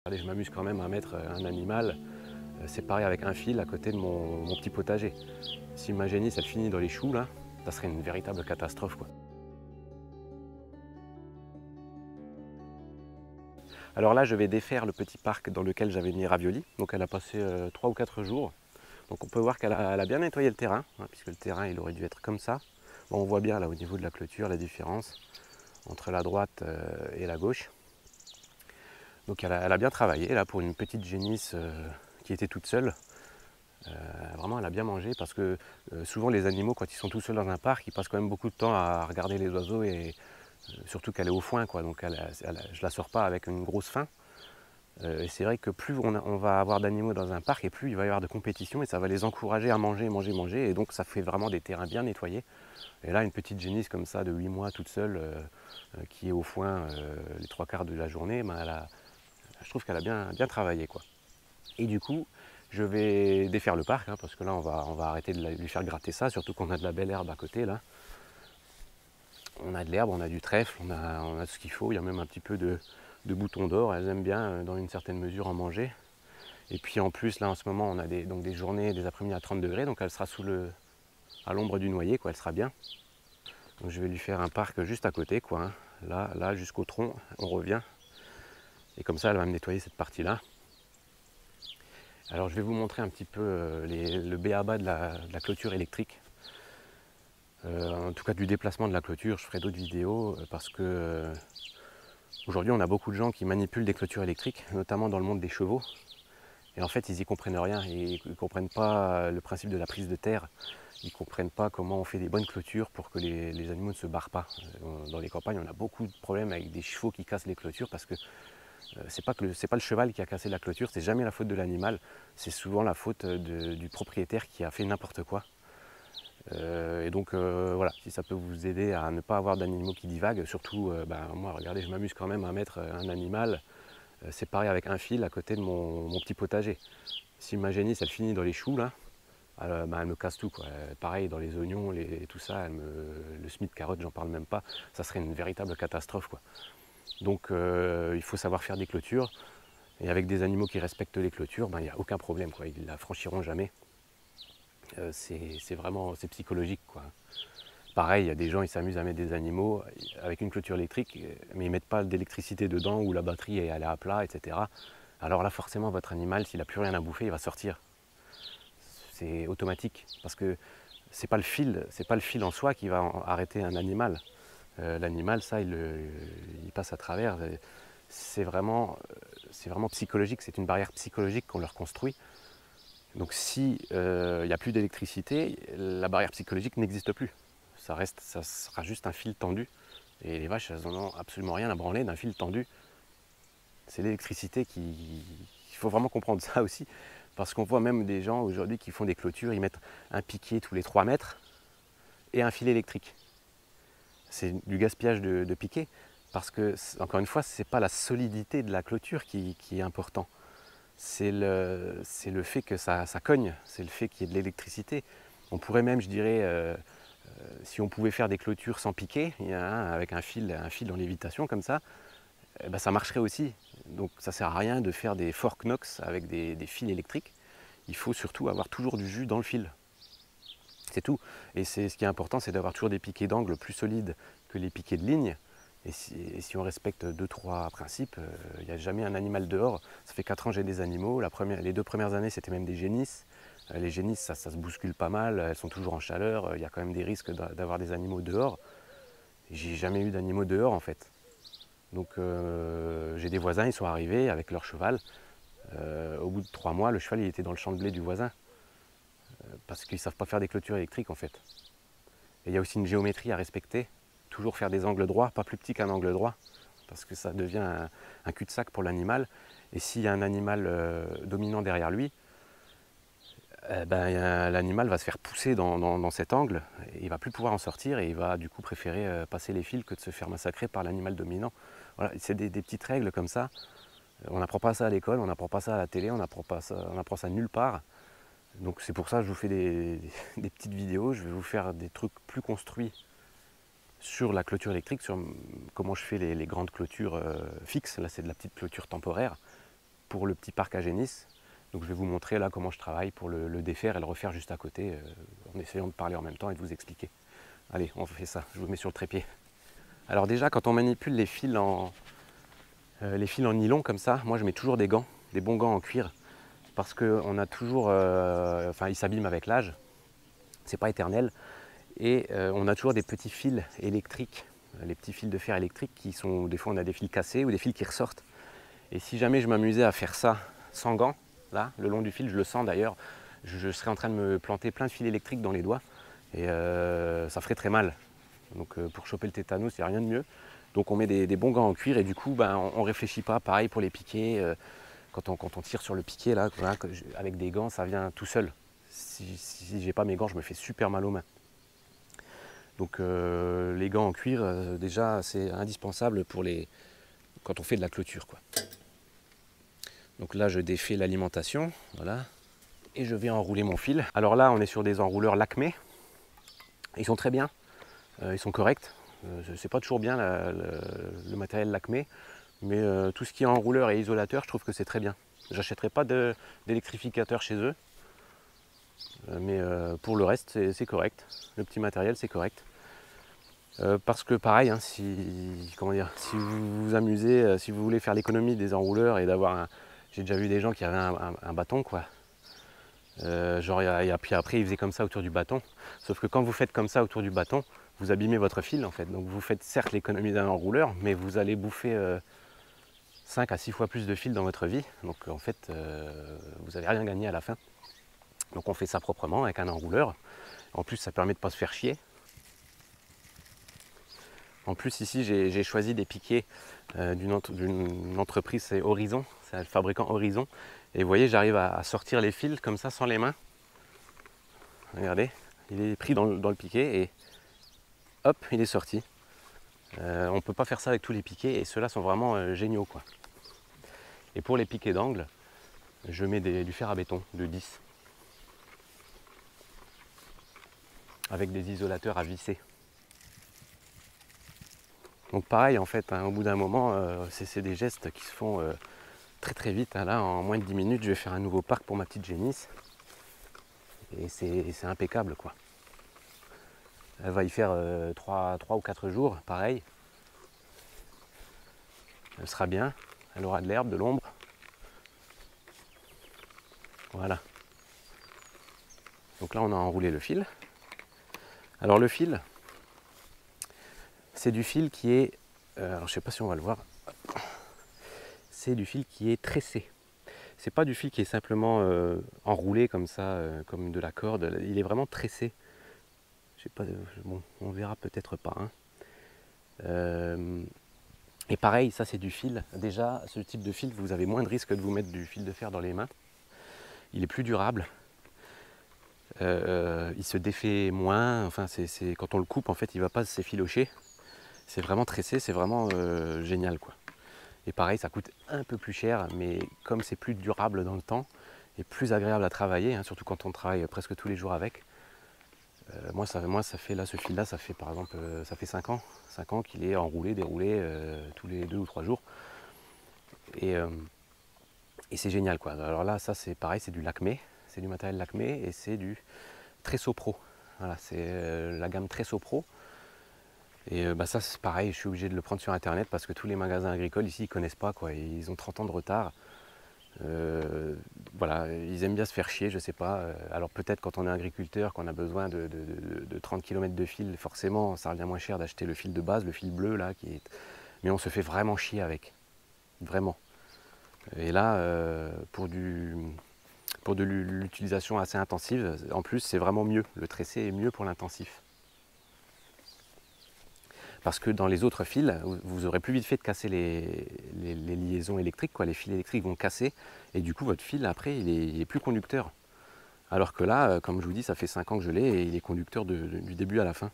Allez, je m'amuse quand même à mettre un animal séparé avec un fil à côté de mon petit potager. Si ma génisse elle finit dans les choux là, ça serait une véritable catastrophe quoi. Alors là je vais défaire le petit parc dans lequel j'avais mis Ravioli. Donc elle a passé 3 ou 4 jours. Donc on peut voir qu'elle a bien nettoyé le terrain, hein, puisque le terrain il aurait dû être comme ça. Bon, on voit bien là au niveau de la clôture la différence entre la droite et la gauche. Donc elle a bien travaillé là pour une petite génisse qui était toute seule. Vraiment, elle a bien mangé parce que souvent les animaux, quand ils sont tout seuls dans un parc, ils passent quand même beaucoup de temps à regarder les oiseaux et surtout qu'elle est au foin, quoi. Donc je la sors pas avec une grosse faim. Et c'est vrai que plus on va avoir d'animaux dans un parc et plus il va y avoir de compétition et ça va les encourager à manger, manger, manger. Et donc ça fait vraiment des terrains bien nettoyés. Et là, une petite génisse comme ça de 8 mois toute seule qui est au foin les 3 quarts de la journée, ben, je trouve qu'elle a bien travaillé, quoi. Et du coup, je vais défaire le parc, hein, parce que là, on va arrêter de lui faire gratter ça, surtout qu'on a de la belle herbe à côté, là. On a de l'herbe, on a du trèfle, on a ce qu'il faut. Il y a même un petit peu de boutons d'or. Elles aiment bien, dans une certaine mesure, en manger. Et puis en plus, là, en ce moment, on a donc des journées, des après-midi à 30 degrés, donc elle sera à l'ombre du noyer, quoi, elle sera bien. Donc je vais lui faire un parc juste à côté, quoi, hein. Là, jusqu'au tronc, on revient. Et comme ça, elle va me nettoyer cette partie-là. Alors je vais vous montrer un petit peu le b.a-ba de la clôture électrique. En tout cas du déplacement de la clôture, je ferai d'autres vidéos parce que aujourd'hui on a beaucoup de gens qui manipulent des clôtures électriques, notamment dans le monde des chevaux. Et en fait ils n'y comprennent rien, ils ne comprennent pas le principe de la prise de terre, ils ne comprennent pas comment on fait des bonnes clôtures pour que les animaux ne se barrent pas. Dans les campagnes on a beaucoup de problèmes avec des chevaux qui cassent les clôtures parce que c'est pas le cheval qui a cassé la clôture, c'est jamais la faute de l'animal, c'est souvent la faute du propriétaire qui a fait n'importe quoi. Et donc voilà, si ça peut vous aider à ne pas avoir d'animaux qui divaguent, surtout moi regardez, je m'amuse quand même à mettre un animal séparé avec un fil à côté de mon petit potager. Si ma génisse elle finit dans les choux là, elle me casse tout, quoi. Pareil dans les oignons, tout ça, le semis de carottes, j'en parle même pas, ça serait une véritable catastrophe, quoi. Donc il faut savoir faire des clôtures. Et avec des animaux qui respectent les clôtures, il n'y a aucun problème, quoi. Ils ne la franchiront jamais. C'est psychologique, quoi. Pareil, il y a des gens, ils s'amusent à mettre des animaux avec une clôture électrique, mais ils ne mettent pas d'électricité dedans ou la batterie elle est à plat, etc. Alors là, forcément, votre animal, s'il n'a plus rien à bouffer, il va sortir. C'est automatique, parce que c'est pas le fil en soi qui va arrêter un animal. L'animal, ça, il passe à travers. C'est vraiment psychologique, c'est une barrière psychologique qu'on leur construit. Donc si il n'y a plus d'électricité, la barrière psychologique n'existe plus. Ça sera juste un fil tendu. Et les vaches, elles n'en ont absolument rien à branler d'un fil tendu. C'est l'électricité qui... Il faut vraiment comprendre ça aussi. Parce qu'on voit même des gens aujourd'hui qui font des clôtures, ils mettent un piquet tous les 3 mètres et un fil électrique. C'est du gaspillage de piquets. Parce que, encore une fois, ce n'est pas la solidité de la clôture qui est important. C'est le fait que ça cogne, c'est le fait qu'il y ait de l'électricité. On pourrait même, je dirais, si on pouvait faire des clôtures sans piquet, avec un fil en lévitation comme ça, ça marcherait aussi. Donc ça ne sert à rien de faire des Fort Knox avec des fils électriques. Il faut surtout avoir toujours du jus dans le fil. C'est tout. Et ce qui est important, c'est d'avoir toujours des piquets d'angle plus solides que les piquets de ligne. Et si on respecte 2-3 principes, il n'y a jamais un animal dehors. Ça fait 4 ans que j'ai des animaux. Les 2 premières années, c'était même des génisses. Les génisses, ça se bouscule pas mal. Elles sont toujours en chaleur. Il y a quand même des risques d'avoir des animaux dehors. J'ai jamais eu d'animaux dehors, en fait. Donc j'ai des voisins, ils sont arrivés avec leur cheval. Au bout de 3 mois, le cheval il était dans le champ de blé du voisin. Parce qu'ils ne savent pas faire des clôtures électriques, en fait. Et il y a aussi une géométrie à respecter. Toujours faire des angles droits, pas plus petits qu'un angle droit, parce que ça devient un cul-de-sac pour l'animal. Et s'il y a un animal dominant derrière lui, l'animal va se faire pousser dans cet angle, et il ne va plus pouvoir en sortir, et il va du coup préférer passer les fils que de se faire massacrer par l'animal dominant. Voilà, c'est des petites règles comme ça. On n'apprend pas ça à l'école, on n'apprend pas ça à la télé, on apprend ça nulle part. Donc c'est pour ça que je vous fais des petites vidéos, je vais vous faire des trucs plus construits sur la clôture électrique, sur comment je fais les grandes clôtures fixes. Là c'est de la petite clôture temporaire. pour le petit parc à génisse. Donc je vais vous montrer là comment je travaille pour le défaire et le refaire juste à côté, en essayant de parler en même temps et de vous expliquer. Allez, on fait ça, je vous mets sur le trépied. Alors déjà, quand on manipule les fils en nylon comme ça, moi je mets toujours des gants, des bons gants en cuir, parce qu'on a toujours, enfin ils s'abîment avec l'âge, c'est pas éternel, et on a toujours des petits fils électriques, les petits fils de fer électriques qui sont, des fois on a des fils cassés ou des fils qui ressortent. Et si jamais je m'amusais à faire ça sans gants, là, le long du fil, je le sens d'ailleurs, je serais en train de me planter plein de fils électriques dans les doigts, et ça ferait très mal. Donc pour choper le tétanos, il n'y a rien de mieux. Donc on met des bons gants en cuir et du coup ben, on ne réfléchit pas. Pareil pour les piquets, quand on tire sur le piquet là, voilà, avec des gants ça vient tout seul. Si j'ai pas mes gants, je me fais super mal aux mains. Donc les gants en cuir déjà c'est indispensable quand on fait de la clôture, quoi. Donc là je défais l'alimentation, voilà, et je vais enrouler mon fil. Alors là on est sur des enrouleurs Lakmé, ils sont très bien. Ils sont corrects, c'est pas toujours bien le matériel Lakmé, mais tout ce qui est enrouleur et isolateur, je trouve que c'est très bien. J'achèterai pas d'électrificateur chez eux, mais pour le reste c'est correct. Le petit matériel c'est correct. Parce que pareil, hein, si vous vous amusez, si vous voulez faire l'économie des enrouleurs et d'avoir j'ai déjà vu des gens qui avaient un bâton, quoi. Genre, puis après ils faisaient comme ça autour du bâton. Sauf que quand vous faites comme ça autour du bâton, vous abîmez votre fil en fait. Donc vous faites certes l'économie d'un enrouleur, mais vous allez bouffer 5 à 6 fois plus de fil dans votre vie. Donc en fait, vous n'allez rien gagner à la fin. Donc on fait ça proprement avec un enrouleur. En plus, ça permet de ne pas se faire chier. En plus, ici, j'ai choisi des piquets d'une entreprise, c'est Horizon, c'est le fabricant Horizon. Et vous voyez, j'arrive à sortir les fils comme ça sans les mains. Regardez, il est pris dans le piquet et hop, il est sorti. On ne peut pas faire ça avec tous les piquets et ceux-là sont vraiment géniaux, quoi. Et pour les piquets d'angle, je mets du fer à béton de 10 avec des isolateurs à visser. Donc pareil en fait, hein, au bout d'un moment, c'est des gestes qui se font très très vite. Hein. Là, en moins de 10 minutes, je vais faire un nouveau parc pour ma petite génisse. Et c'est impeccable, quoi. Elle va y faire 3 ou 4 jours, pareil. Elle sera bien, elle aura de l'herbe, de l'ombre. Voilà. Donc là, on a enroulé le fil. Alors le fil, c'est du fil qui est, alors je sais pas si on va le voir, c'est du fil qui est tressé. C'est pas du fil qui est simplement enroulé comme ça, comme de la corde. Il est vraiment tressé. Je sais pas, bon, on verra peut-être pas. Hein. Et pareil, ça c'est du fil. Déjà, ce type de fil, vous avez moins de risque de vous mettre du fil de fer dans les mains. Il est plus durable. Il se défait moins. Enfin, quand on le coupe, en fait, il ne va pas s'effilocher. C'est vraiment tressé, c'est vraiment génial, quoi. Et pareil, ça coûte un peu plus cher, mais comme c'est plus durable dans le temps et plus agréable à travailler, hein, surtout quand on travaille presque tous les jours avec. Moi, ça fait là, ce fil-là, ça fait par exemple, ça fait 5 ans. 5 ans qu'il est enroulé, déroulé tous les 2 ou 3 jours. Et c'est génial, quoi. Alors là, ça c'est pareil, c'est du Lakmé, c'est du matériel Lakmé et c'est du Tresso Pro. Voilà, c'est la gamme Tresso Pro. Et ça c'est pareil, je suis obligé de le prendre sur internet parce que tous les magasins agricoles ici ils connaissent pas, quoi. Ils ont 30 ans de retard. Voilà, ils aiment bien se faire chier, je sais pas. Alors peut-être quand on est agriculteur, qu'on a besoin de 30 km de fil, forcément ça revient moins cher d'acheter le fil de base, le fil bleu là, mais on se fait vraiment chier avec. Vraiment. Et là, pour de l'utilisation assez intensive, en plus c'est vraiment mieux. Le tressé est mieux pour l'intensif. Parce que dans les autres fils, vous aurez plus vite fait de casser les liaisons électriques, quoi. Les fils électriques vont casser et du coup votre fil après il est plus conducteur. Alors que là, comme je vous dis, ça fait 5 ans que je l'ai et il est conducteur du début à la fin.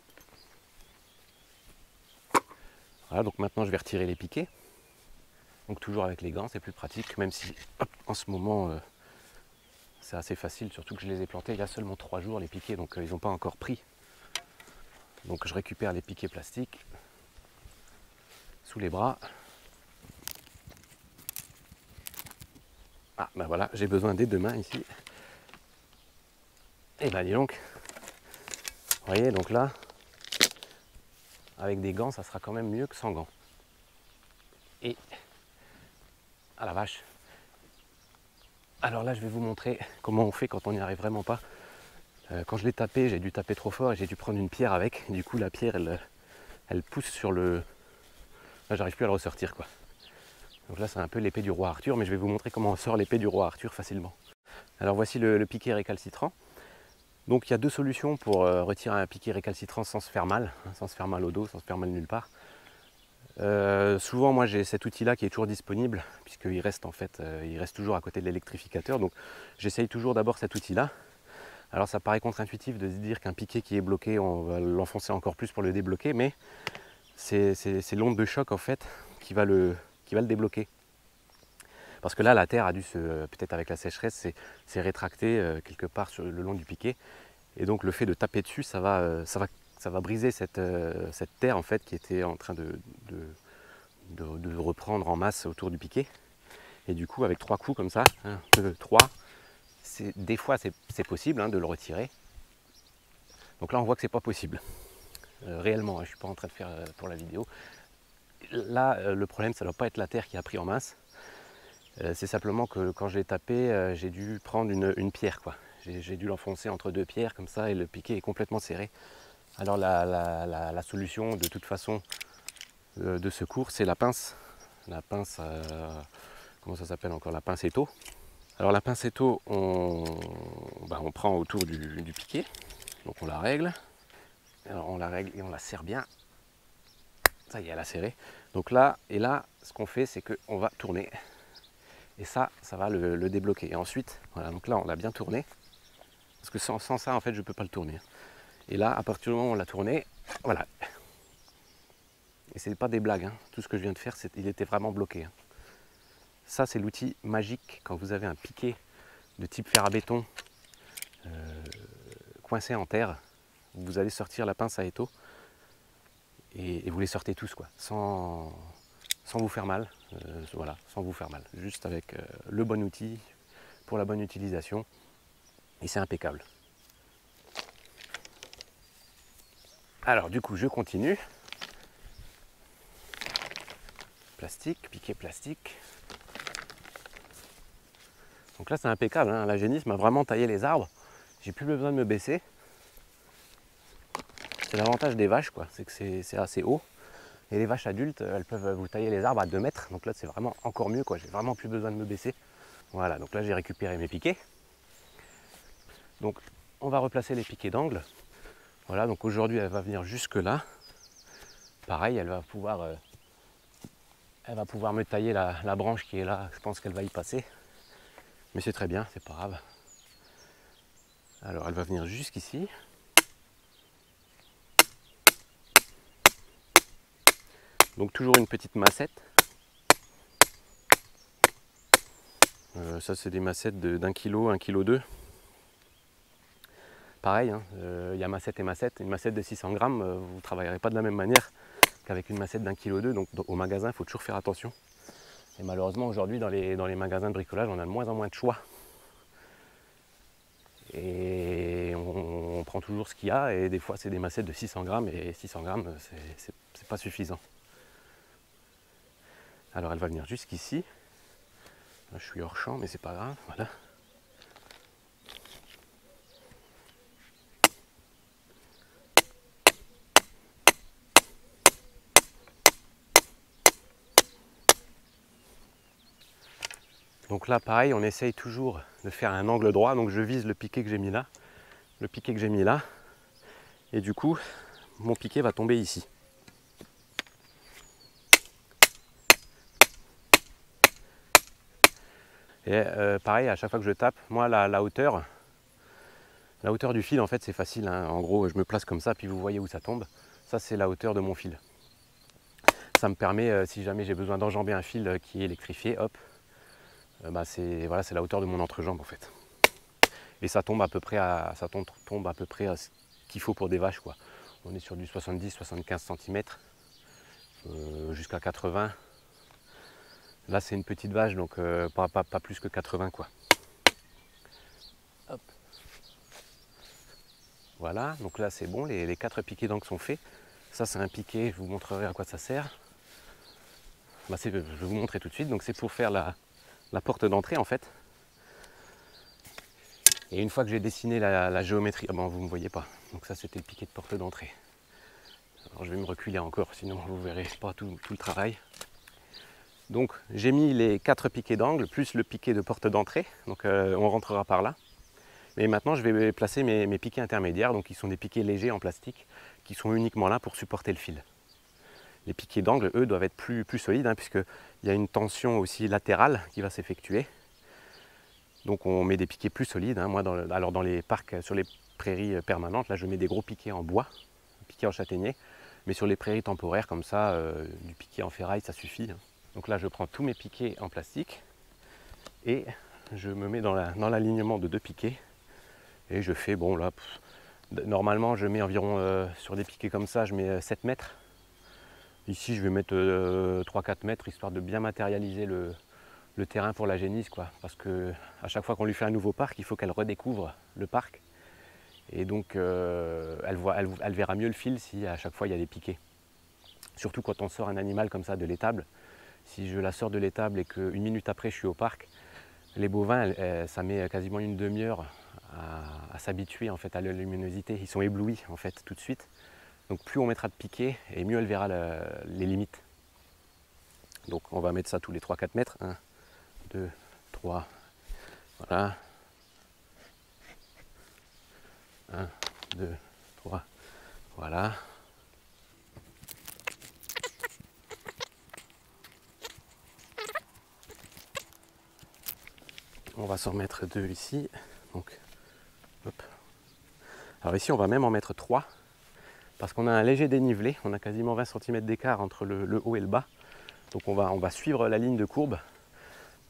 Voilà, donc maintenant je vais retirer les piquets. Donc toujours avec les gants, c'est plus pratique, même si hop, en ce moment c'est assez facile, surtout que je les ai plantés il y a seulement 3 jours les piquets, donc ils n'ont pas encore pris. Donc je récupère les piquets plastiques sous les bras. Ah ben voilà, j'ai besoin des deux mains ici. Et ben dis donc, vous voyez, donc là, avec des gants, ça sera quand même mieux que sans gants. Et, ah la vache. Alors là, je vais vous montrer comment on fait quand on n'y arrive vraiment pas. Quand je l'ai tapé, j'ai dû taper trop fort et j'ai dû prendre une pierre avec. Du coup, la pierre, elle pousse sur le... Là, j'arrive plus à le ressortir, quoi. Donc là, c'est un peu l'épée du roi Arthur, mais je vais vous montrer comment on sort l'épée du roi Arthur facilement. Alors voici le piquet récalcitrant. Donc il y a deux solutions pour retirer un piquet récalcitrant sans se faire mal, hein, sans se faire mal au dos, sans se faire mal nulle part. Souvent, moi, j'ai cet outil-là qui est toujours disponible, puisqu'il reste en fait, il reste toujours à côté de l'électrificateur. Donc j'essaye toujours d'abord cet outil-là. Alors ça paraît contre-intuitif de se dire qu'un piquet qui est bloqué, on va l'enfoncer encore plus pour le débloquer, mais c'est l'onde de choc en fait qui va le débloquer. Parce que là, la terre a dû peut-être avec la sécheresse, s'est rétractée quelque part sur le long du piquet. Et donc le fait de taper dessus, ça va briser cette terre en fait qui était en train de reprendre en masse autour du piquet. Et du coup, avec 3 coups comme ça, 1, 2, 3, des fois c'est possible hein, de le retirer. Donc là, on voit que c'est pas possible. Réellement, hein, je ne suis pas en train de faire pour la vidéo. Là, le problème, ça ne doit pas être la terre qui a pris en masse. C'est simplement que quand je l'ai tapé, j'ai dû prendre une pierre, quoi. J'ai dû l'enfoncer entre 2 pierres comme ça et le piquet est complètement serré. Alors la solution de toute façon de secours, c'est la pince. La pince, comment ça s'appelle encore? La pince étau. Alors la pince étau, on prend autour du piquet, donc on la règle. Alors on la règle et on la serre bien. Ça y est, elle a serré. Donc là, et là, ce qu'on fait, c'est qu'on va tourner. Et ça va le débloquer. Et ensuite, voilà, donc là, on l'a bien tourné. Parce que sans ça, en fait, je ne peux pas le tourner. Et là, à partir du moment où on l'a tourné, voilà. Et c'est pas des blagues, hein. Tout ce que je viens de faire, il était vraiment bloqué. Hein. Ça, c'est l'outil magique quand vous avez un piquet de type fer à béton coincé en terre. Vous allez sortir la pince à étau et vous les sortez tous, quoi, sans vous faire mal. Voilà, sans vous faire mal. Juste avec le bon outil pour la bonne utilisation. Et c'est impeccable. Alors du coup, je continue. Plastique, piquet plastique. Donc là, c'est impeccable. Hein. La génisse m'a vraiment taillé les arbres. J'ai plus besoin de me baisser. C'est l'avantage des vaches, quoi. C'est que c'est assez haut. Et les vaches adultes, elles peuvent vous tailler les arbres à 2 mètres. Donc là, c'est vraiment encore mieux, quoi. J'ai vraiment plus besoin de me baisser. Voilà, donc là, j'ai récupéré mes piquets. Donc, on va replacer les piquets d'angle. Voilà, donc aujourd'hui, elle va venir jusque là. Pareil, elle va pouvoir me tailler la branche qui est là. Je pense qu'elle va y passer. Mais c'est très bien, c'est pas grave. Alors, elle va venir jusqu'ici. Donc toujours une petite massette. Ça c'est des massettes d'1 kg, 1 kg 2. Pareil, hein, y a massette et massette. Une massette de 600 grammes, vous ne travaillerez pas de la même manière qu'avec une massette d'1 kg 2. Donc au magasin, il faut toujours faire attention. Et malheureusement aujourd'hui dans les magasins de bricolage, on a de moins en moins de choix. Et on prend toujours ce qu'il y a et des fois c'est des massettes de 600 grammes et 600 grammes c'est pas suffisant. Alors elle va venir jusqu'ici. Là, je suis hors champ, mais c'est pas grave. Voilà. Donc là, pareil, on essaye toujours de faire un angle droit. Donc je vise le piquet que j'ai mis là. Le piquet que j'ai mis là. Et du coup, mon piquet va tomber ici. Et pareil, à chaque fois que je tape, moi la hauteur du fil, en fait, c'est facile. Hein. En gros, je me place comme ça, puis vous voyez où ça tombe. Ça, c'est la hauteur de mon fil. Ça me permet, si jamais j'ai besoin d'enjamber un fil qui est électrifié, hop, c'est la hauteur de mon entrejambe, en fait. Et ça tombe à peu près à ce qu'il faut pour des vaches, quoi. On est sur du 70-75 cm jusqu'à 80. Là c'est une petite vache, donc pas plus que 80 quoi. Hop. Voilà, donc là c'est bon, les 4 piquets d'encre sont faits. Ça c'est un piquet, je vous montrerai à quoi ça sert. Bah, je vais vous montrer tout de suite, donc c'est pour faire la porte d'entrée en fait. Et une fois que j'ai dessiné la géométrie, ah bon vous ne me voyez pas, donc ça c'était le piquet de porte d'entrée. Alors je vais me reculer encore, sinon vous verrez pas tout le travail. Donc j'ai mis les 4 piquets d'angle plus le piquet de porte d'entrée, donc on rentrera par là. Et maintenant je vais placer mes piquets intermédiaires, donc qui sont des piquets légers en plastique, qui sont uniquement là pour supporter le fil. Les piquets d'angle, eux, doivent être plus solides, hein, puisqu'il y a une tension aussi latérale qui va s'effectuer. Donc on met des piquets plus solides. Hein. Moi, dans les parcs, sur les prairies permanentes, là je mets des gros piquets en bois, piquets en châtaignier. Mais sur les prairies temporaires, comme ça, du piquet en ferraille, ça suffit. Hein. Donc là je prends tous mes piquets en plastique et je me mets dans l'alignement de 2 piquets. Et je fais, bon là, normalement je mets environ, sur des piquets comme ça, je mets 7 mètres. Ici je vais mettre 3-4 mètres, histoire de bien matérialiser le terrain pour la génisse, quoi. Parce que à chaque fois qu'on lui fait un nouveau parc, il faut qu'elle redécouvre le parc. Et donc elle verra mieux le fil si à chaque fois il y a des piquets. Surtout quand on sort un animal comme ça de l'étable. Si je la sors de l'étable et qu'une minute après je suis au parc, les bovins, ça met quasiment une demi-heure à s'habituer en fait à la luminosité. Ils sont éblouis en fait tout de suite. Donc plus on mettra de piquets et mieux elle verra les limites. Donc on va mettre ça tous les 3-4 mètres. 1, 2, 3, voilà. 1, 2, 3, voilà. On va s'en mettre 2 ici. Donc, hop. Alors ici on va même en mettre 3 parce qu'on a un léger dénivelé, on a quasiment 20 cm d'écart entre le haut et le bas. Donc on va suivre la ligne de courbe.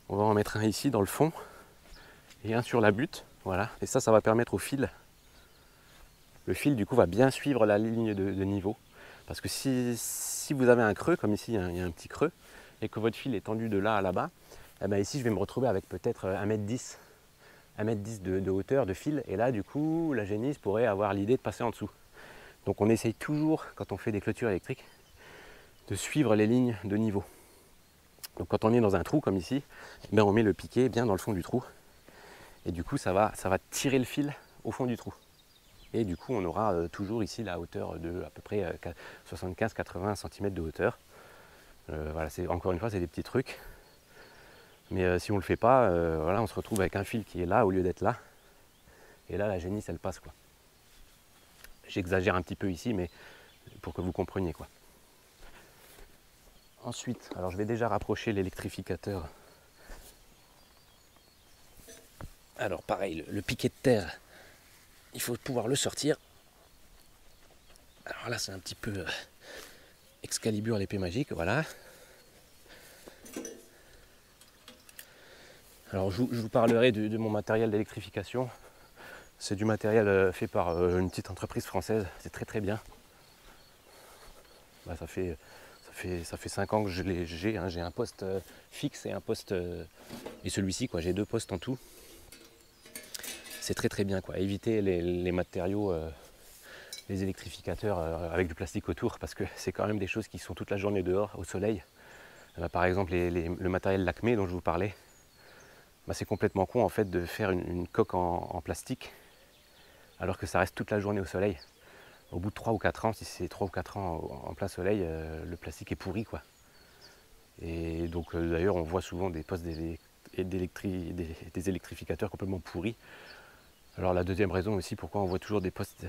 On va en mettre un ici dans le fond et un sur la butte. Voilà. Et ça va permettre au fil. Le fil du coup va bien suivre la ligne de niveau. Parce que si vous avez un creux, comme ici il y a un petit creux, et que votre fil est tendu de là à là-bas, eh ben ici je vais me retrouver avec peut-être 1,10 m de hauteur de fil. Et là du coup la génisse pourrait avoir l'idée de passer en dessous. Donc on essaye toujours, quand on fait des clôtures électriques, de suivre les lignes de niveau. Donc quand on est dans un trou comme ici, ben on met le piquet bien dans le fond du trou. Et du coup ça va tirer le fil au fond du trou. Et du coup on aura toujours ici la hauteur de à peu près 75-80 cm de hauteur. Voilà, encore une fois c'est des petits trucs. Mais si on ne le fait pas, voilà, on se retrouve avec un fil qui est là au lieu d'être là. Et là la génisse elle passe quoi. J'exagère un petit peu ici, mais pour que vous compreniez quoi. Ensuite, alors je vais déjà rapprocher l'électrificateur. Alors pareil, le piquet de terre, il faut pouvoir le sortir. Alors là c'est un petit peu Excalibur l'épée magique, voilà. Alors je vous parlerai de mon matériel d'électrification. C'est du matériel fait par une petite entreprise française, c'est très bien. Bah, ça fait 5 ans que j'ai un poste fixe et un poste et celui-ci quoi, j'ai 2 postes en tout. C'est très bien quoi. Éviter les matériaux, les électrificateurs avec du plastique autour, parce que c'est quand même des choses qui sont toute la journée dehors au soleil. Par exemple le matériel Lakmé dont je vous parlais, bah, c'est complètement con en fait de faire une coque en plastique alors que ça reste toute la journée au soleil. Au bout de 3 ou 4 ans, si c'est 3 ou 4 ans en plein soleil, le plastique est pourri quoi. Et donc d'ailleurs on voit souvent des postes des électrificateurs complètement pourris. Alors la deuxième raison aussi pourquoi on voit toujours des postes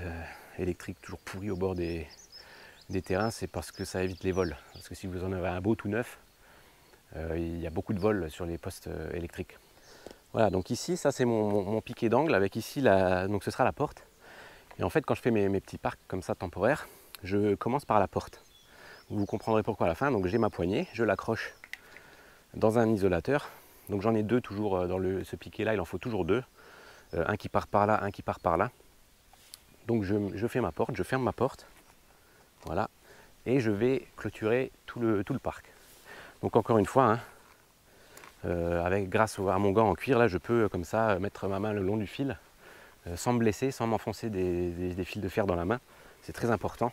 électriques toujours pourris au bord des terrains, c'est parce que ça évite les vols. Parce que si vous en avez un beau tout neuf, il y a beaucoup de vols sur les postes électriques. Voilà, donc ici, ça c'est mon piquet d'angle, avec ici, donc ce sera la porte. Et en fait, quand je fais mes petits parcs comme ça temporaires, je commence par la porte. Vous comprendrez pourquoi à la fin. Donc j'ai ma poignée, je l'accroche dans un isolateur. Donc j'en ai 2 toujours dans ce piquet là, il en faut toujours 2. Un qui part par là, un qui part par là. Donc je fais ma porte, je ferme ma porte. Voilà. Et je vais clôturer tout le parc. Donc encore une fois, hein, grâce à mon gant en cuir, là je peux comme ça mettre ma main le long du fil sans me blesser, sans m'enfoncer des fils de fer dans la main. C'est très important.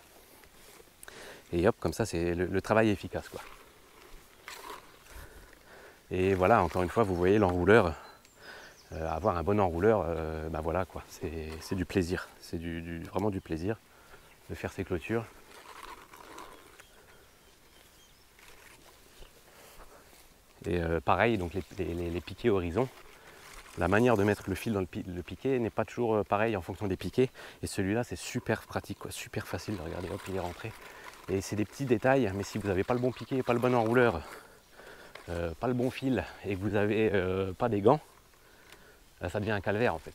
Et hop, comme ça c'est le travail est efficace, quoi. Et voilà, encore une fois, vous voyez l'enrouleur. Avoir un bon enrouleur, ben voilà quoi, c'est du plaisir, c'est vraiment du plaisir de faire ces clôtures. Et pareil, donc les piquets horizon, la manière de mettre le fil dans le piquet n'est pas toujours pareil en fonction des piquets. Et celui-là, c'est super pratique, quoi, super facile. Regardez, hop, il est rentré. Et c'est des petits détails, mais si vous n'avez pas le bon piquet, pas le bon enrouleur, pas le bon fil et que vous n'avez pas des gants, là, ça devient un calvaire en fait.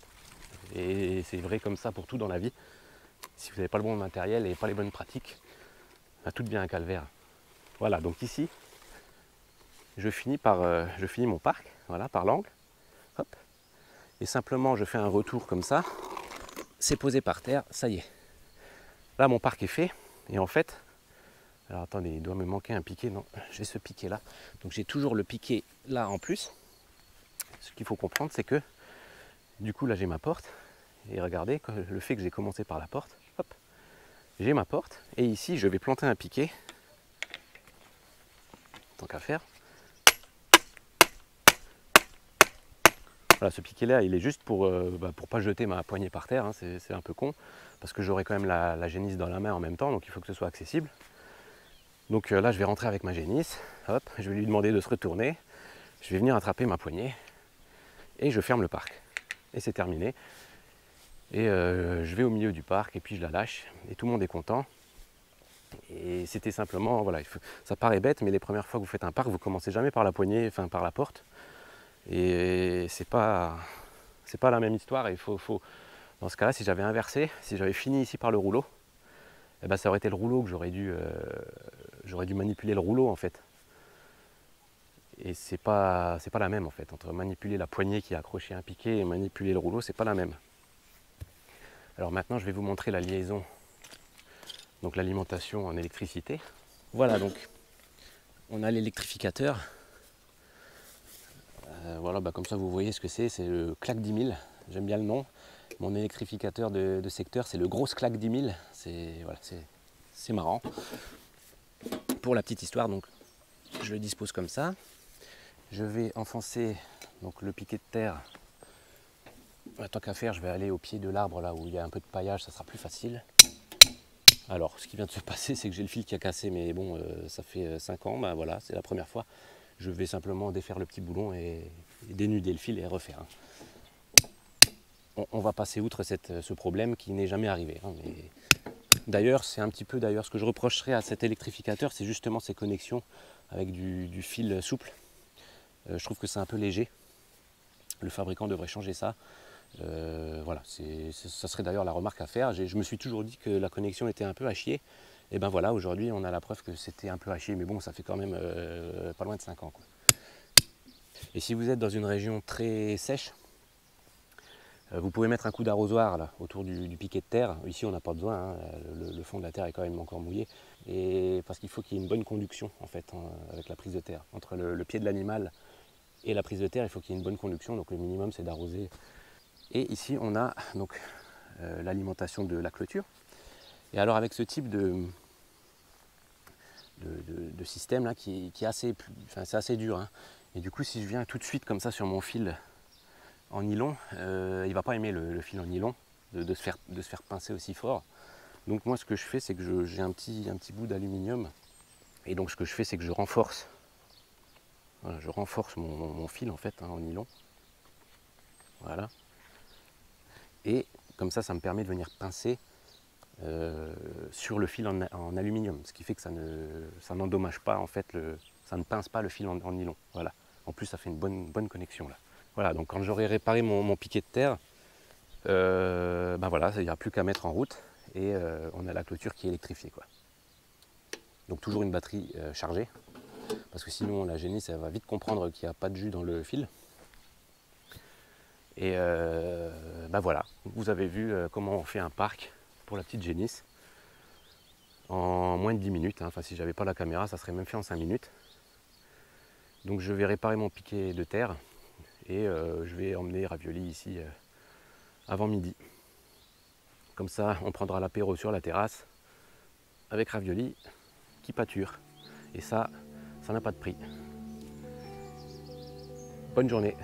Et c'est vrai comme ça pour tout dans la vie. Si vous n'avez pas le bon matériel et pas les bonnes pratiques, là, tout devient un calvaire. Voilà, donc ici, je finis mon parc, voilà, par l'angle. Hop. Et simplement, je fais un retour comme ça. C'est posé par terre, ça y est. Là, mon parc est fait. Et en fait, alors attendez, il doit me manquer un piquet. Non, j'ai ce piquet là. Donc j'ai toujours le piquet là en plus. Ce qu'il faut comprendre, c'est que du coup, là, j'ai ma porte. Et regardez, le fait que j'ai commencé par la porte, hop, j'ai ma porte. Et ici, je vais planter un piquet. Tant qu'à faire. Voilà, ce piquet là, il est juste pour pas jeter ma poignée par terre, hein, c'est un peu con, parce que j'aurai quand même la génisse dans la main en même temps, donc il faut que ce soit accessible. Donc là, je vais rentrer avec ma génisse, hop, je vais lui demander de se retourner, je vais venir attraper ma poignée, et je ferme le parc. Et c'est terminé. Et je vais au milieu du parc, et puis je la lâche, et tout le monde est content. Et c'était simplement, voilà, ça paraît bête, mais les premières fois que vous faites un parc, vous commencez jamais par la poignée, enfin par la porte. Et c'est pas la même histoire. Il faut, dans ce cas-là, si j'avais inversé, si j'avais fini ici par le rouleau, eh ben, ça aurait été le rouleau que j'aurais dû manipuler le rouleau en fait. Et c'est pas la même en fait. Entre manipuler la poignée qui est accrochée à un piquet et manipuler le rouleau, c'est pas la même. Alors maintenant, je vais vous montrer la liaison, donc l'alimentation en électricité. Voilà, donc on a l'électrificateur. Voilà, comme ça vous voyez ce que c'est le Clac 10 000, j'aime bien le nom. Mon électrificateur de secteur, c'est le Gros Clac 10 000, c'est marrant. Pour la petite histoire, donc je le dispose comme ça. Je vais enfoncer donc, le piquet de terre. Tant qu'à faire, je vais aller au pied de l'arbre là où il y a un peu de paillage, ça sera plus facile. Alors, ce qui vient de se passer, c'est que j'ai le fil qui a cassé, mais bon, ça fait 5 ans, ben voilà, c'est la première fois. Je vais simplement défaire le petit boulon et dénuder le fil et refaire. On va passer outre ce problème qui n'est jamais arrivé. Hein, mais... D'ailleurs, c'est un petit peu ce que je reprocherais à cet électrificateur, c'est justement ces connexions avec du fil souple. Je trouve que c'est un peu léger. Le fabricant devrait changer ça. Voilà, ça serait d'ailleurs la remarque à faire. Je me suis toujours dit que la connexion était un peu à chier. Et ben voilà, aujourd'hui on a la preuve que c'était un peu à chier, mais bon, ça fait quand même pas loin de 5 ans. Quoi. Et si vous êtes dans une région très sèche, vous pouvez mettre un coup d'arrosoir là autour du piquet de terre. Ici on n'a pas besoin, hein. Le fond de la terre est quand même encore mouillé. Et parce qu'il faut qu'il y ait une bonne conduction en fait avec la prise de terre. Entre le pied de l'animal et la prise de terre, il faut qu'il y ait une bonne conduction. Donc le minimum c'est d'arroser. Et ici on a donc l'alimentation de la clôture. Et alors avec ce type de système là qui est assez, c'est assez dur. Hein. Et du coup si je viens tout de suite comme ça sur mon fil en nylon, il ne va pas aimer le fil en nylon de se faire pincer aussi fort. Donc moi ce que je fais c'est que j'ai un petit bout d'aluminium et donc ce que je fais c'est que je renforce, voilà, je renforce mon fil en fait en nylon. Voilà. Et comme ça me permet de venir pincer sur le fil en aluminium, ce qui fait que ça n'endommage pas en fait, ça ne pince pas le fil en nylon. Voilà. En plus ça fait une bonne connexion là. Voilà, donc quand j'aurai réparé mon piquet de terre, ben voilà, il n'y a plus qu'à mettre en route et on a la clôture qui est électrifiée. Quoi. Donc toujours une batterie chargée, parce que sinon la génisse elle va vite comprendre qu'il n'y a pas de jus dans le fil. Et ben voilà, vous avez vu comment on fait un parc pour la petite génisse en moins de 10 minutes. Hein. Enfin si j'avais pas la caméra, ça serait même fait en 5 minutes. Donc je vais réparer mon piquet de terre et je vais emmener Ravioli ici avant midi. Comme ça, on prendra l'apéro sur la terrasse avec Ravioli qui pâture. Et ça n'a pas de prix. Bonne journée.